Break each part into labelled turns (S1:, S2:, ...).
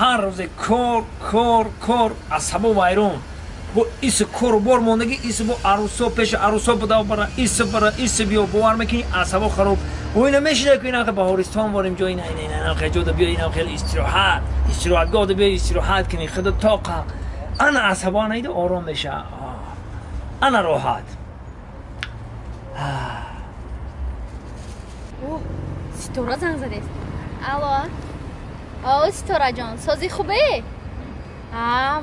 S1: ҳар рӯзе кор асабо вайрон бо иси кору бор мондагӣ иси бо арӯсо пеши арӯсо буда бара иси биё бовар мекунӣ асабо хароб оина мешида ки инақа баҳористон ворим ҷо инақа ҷода биё ина хеле истироҳатгоҳда биё истироҳат кунӣ худо тоқа ана асабо анаида ором меша ана роҳат
S2: ситора занг задест. Алло ситораҷон созӣ хубе?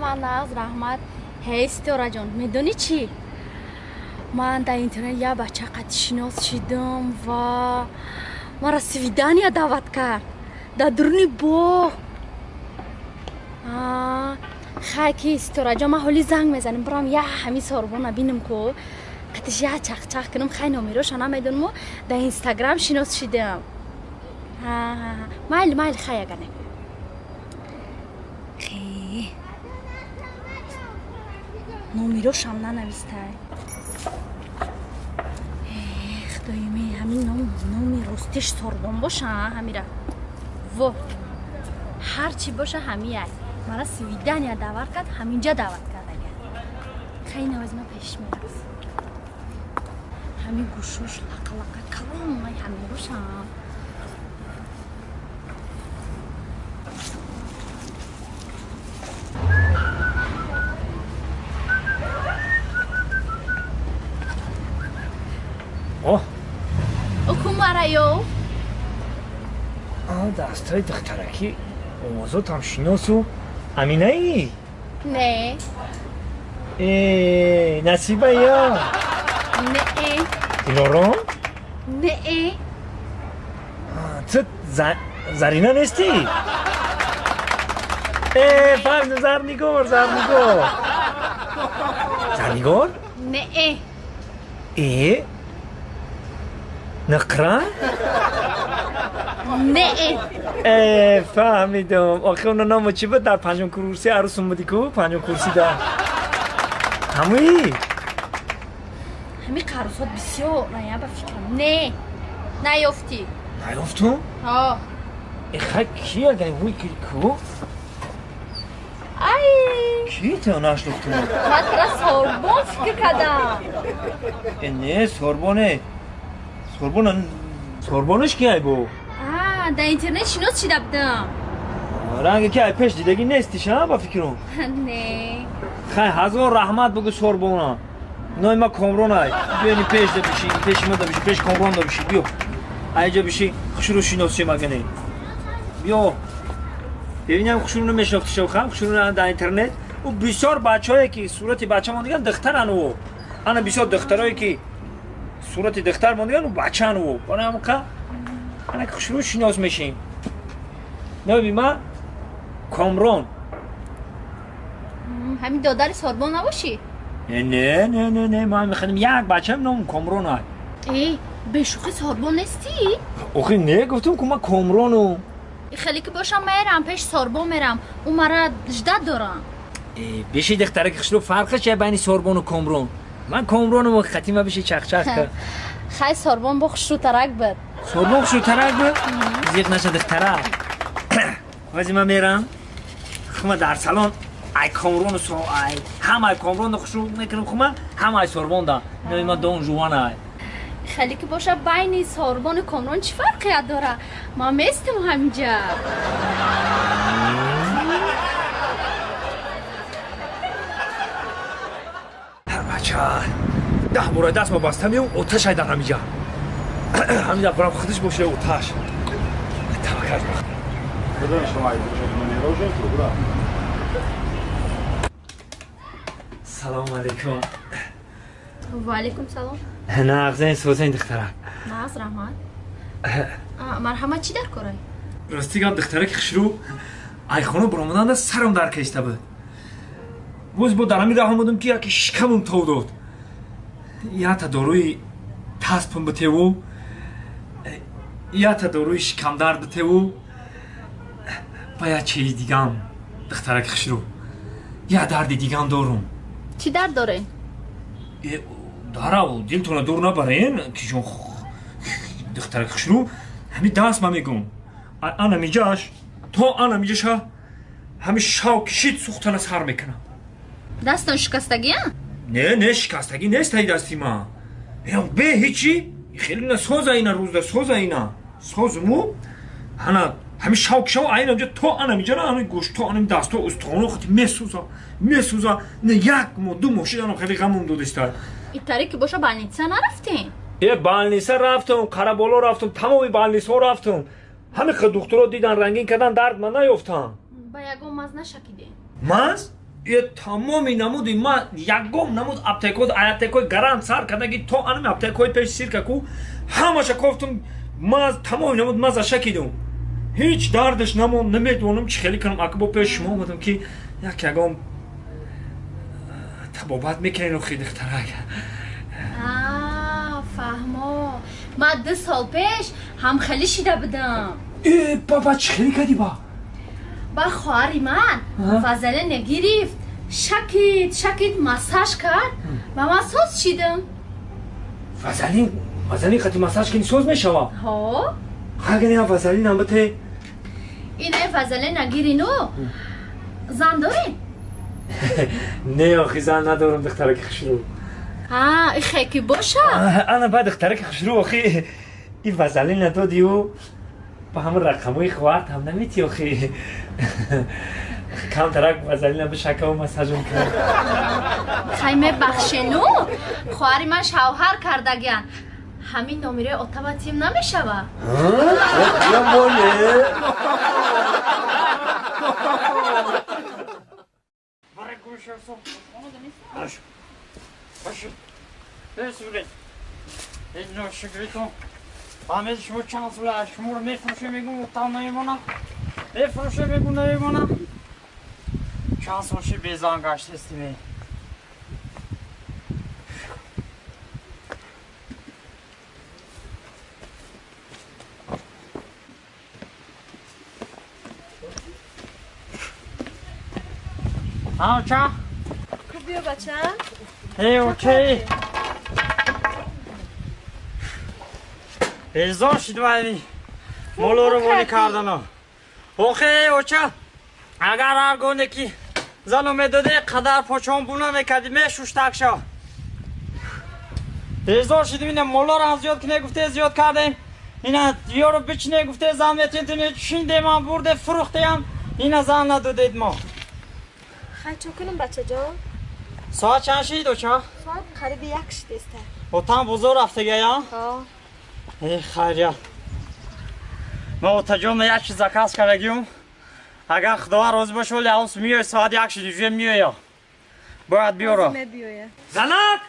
S2: Ман нағз раҳмат. Ҳей ситораҷон медонӣ чӣ? Ман дар интернет як бача қадшинос шидам ва мара свидания даъват кард дар дуруни боғ. хай ки ситораҷон ман ҳоли занг мезанем бурам як ҳами сорбона бинам ко қатиш як чақчақ кунам хай номероша намедонмо дар инстаграм шинос шидам. майли хай ягане номерошам нанавистай. худоюме ҳамин номи ростиш сорбон боша ҳамира во ҳарчи боша ҳамияй мара свидания даъват кард ҳаминҷа даъват кард агар хай навазима пеш мерас ҳамин гӯшош лақа каломай ҳамин бошам. окумараё
S1: дастаи духтаракӣ овозотам шиносу аминаи
S2: не
S1: насибая
S2: не
S1: дилорон
S2: не
S1: ту зарина нестӣ фаҳмидам зарнигор
S2: не
S1: нақра
S2: не
S1: фаҳмидам охи оно номо чӣ буд дар панҷум курси арӯсум будӣ ку панҷум курсида ҳамуи
S2: ҳами қарусот бисёр ная ба фикрам не наёфтӣ
S1: наёфтум хай ки агар вуй кири ку
S2: ай
S1: ки то нашлухтум
S2: ман тара сорбон фикр кардам
S1: не сорбонаш киай бу
S2: дар интернет шинос шида будам
S1: ранге ки ай пеш дидагӣ нестиша ба фикрум
S2: не
S1: хай ҳазор раҳмат бугӯ сорбона нои ма комронай биёни пешда бишӣ пеши ма да бишӣ пеш комронда бишӣ биё айҷа бишӣ хушрӯ шиносӣ магане биё бибинам хушрӯ намешнофтиша ха хушрӯ дар интернет ӯ бисёр бачаҳое ки сурати бача мондаган духтаран ӯ ана бисёр духтарое ки сурати духтар мондаган ӯ бачан ӯ барамка ана хушрӯ шинос мешем наби ма комрон
S2: ҳамин додари сорбон набошӣ
S1: не ман мехоҳам як бачаам ном комрон ай
S2: бешӯқӣ сорбон нестӣ
S1: охи не гуфтам ку ман комрону
S2: хеле ки бошам мерам пеш сорбон мерам ӯ мара ждат дорам
S1: биши духтараки хушрӯ фарқаш чия байни сорбону комрон ман комрону хатима биши чақчақ ка
S2: хай сорбон бо хушрӯтарак буд
S1: сорбон хушрӯтарак буд зиқ наша духтарак вази ман мерам хума дар салон ай комрону ай ҳамаи комронда хушрӯ мекунам хума ҳамаи сорбонда нои ман дон жуванай
S2: хеле ки боша байни сорбону комрон чӣ фарқият дора ман местам ҳаминҷа
S1: бача 10 бора даст ма баста меём оташ айдан ҳамиҷа ҳамиҷа бурам худиш бошида оташ таваккал салому алейкум
S2: ваалейкум салом
S1: нағзен созен духтарак
S2: нағз раҳмат марҳамат чӣ дар корай
S1: ростигам духтараки хушрӯ айхона буромаданда сарам даркаиста буд боз бо дар ҳамин раҳ омадам ки яке шикамам тов дод якта доруи таспам битеву якта доруи шикамдард битеву ва як чизи дигам духтараки хушрӯ як дарди дигам дорум
S2: чӣ дард дорем
S1: дарав дилтона дур набарен киҷон духтараки хушрӯ ҳамин даст ма мегум ана миҷаш то ана миҷаша همین شاکشید سوختن سر میکنم.
S2: دستان شکستگی ها؟
S1: نه شکستگی نیست های دستی ما. به هیچی خیلی نه سوز اینا روز ده سوز اینا سوز مو هنه همین شاکشو اینا اونجا تو انم اینجا نه گوشت تو انم دست تو استخوانو خیلی میسوزا نه یک مو دو موشید انم خیلی غمم دودشتر.
S2: این طریق که باشا بالنیسه نرفتین؟
S1: بالنیسه رفتم کربالا رفتم تمامی بالنیسه ها رفتم همه که دکترها دیدن رنگین کردن درد من نیفتم.
S2: با یکم مز نشکیدین؟
S1: مز؟ یه تمامی نمودی ما یکم نمود اپتیکوی گرم سر کردگی تو انم اپتیکوی پیش سیر که کو همشه گفتم مز تمامی نمود مز شکیدم هیچ دردش نمون نمیدونم چی خیلی کنم اکبو پیش شما اومدم که یکم تبابت میکنین و خیلی اختراک.
S2: فهمو ما 2 سال پیش هم خیلی شیده بودم.
S1: بابا چی خیلی کردی
S2: با خواهری من فضله نگیریفت شکید مساج کرد و من سوز شیدم.
S1: فضلی خطی مساج کنی سوز میشوا؟
S2: ها؟
S1: خواهی نه فضلی نمبته؟
S2: اینه فضله نگیرینو زن دارین؟
S1: نه آخی زن ندارم دخترک خشرو.
S2: این خیلی باشه؟
S1: انا بعد دخترک خشرو آخی این فضلی ندادی و با همون رقموی خواهد هم نمیتی آخی کم ترک فضلی نبه شکا و مساجم کرد.
S2: خیمه بخشنو خواهری من شوهر کردگیان همین نمیره اتوماتیم نمیشه با؟
S1: بیام بوله
S3: برای گوشه باشه بسوله این نوشگریتون همه شما چند سوله شما رو میفروشه میگون اتام نمیمونم میفروشه میگون نمیمونم چند سوشه بیزان گشت استیمه چه؟
S2: خوبیه بچه؟
S3: اوکی بیزان شد باید مولو رو بانی کردن اوکی اگر هر گونه که زنو میداده قدر پاچان بونه میکردی میشوش تک شا بیزان شدیم اینه مولا رو هم زیاد کنه گفته زیاد کردیم اینه یارو بچینه گفته زن میتونی چینده من برده فروخته هم اینه زن ندادید ما
S4: خیلی چون کنم بچه جان؟
S3: ساعت چند شید و چه؟
S4: ساعت قریب 1 شده
S3: و تام بزرگ رفته گیا؟ ای خیریا ما تجربه یک چیز کس کردیم اگر خدا روز باشه ولی اوس میای ساعت 1 شدی میای باید بیارو
S1: زنک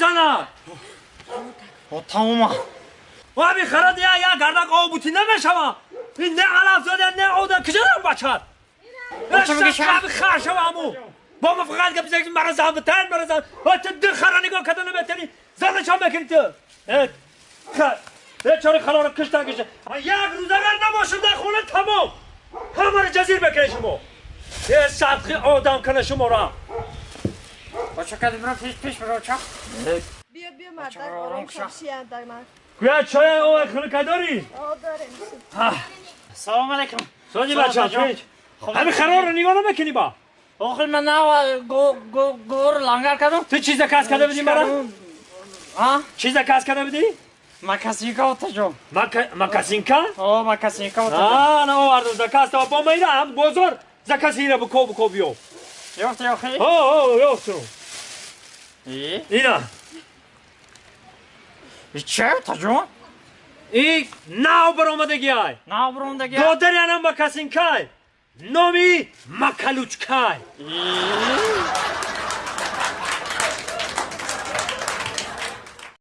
S1: زنک
S3: و تمام
S1: و ابی خرد یا گردک آبوتی نمیشم این نه علف زاده نه آوده کجا رو بچد اشتاق خرشم همو با ما فقط که بزنیم برای زحمتن برای زحمت تو دو خرا نگاه کردن بهتری زنش هم بکنی تو چاری خلا رو کشتن کشه یک روز اگر نباشم در خونه تمام همه رو جزیر بکنه شما یه صدقی آدم کنه شما را
S3: بچه کدی برم پیش برو چه؟
S4: بیا مردک آرام خمشی اندک من
S1: گویا چای او خونه که داری؟
S4: داریم
S3: سلام علیکم
S1: سوزی بچه پیش همین خرا رو نگاه نمیکنی با
S3: آخر من نه گور لنگر کردم
S1: تو چیز کس کرده بودی مرا؟ چیز کس کرده بودی؟
S3: مکاسینکا تجربه
S1: مکاسینکا؟
S3: مکاسینکا تجربه
S1: نه آوردم زکاست با میرم بازار زکاسی را بکو بیو
S3: یافتی آخی؟
S1: یافتم اینا
S3: چه تجربه؟
S1: این ناو برآمدگی های
S3: ناو برآمدگی
S1: دادر یعنی مکاسینکای نامی مکالوچکای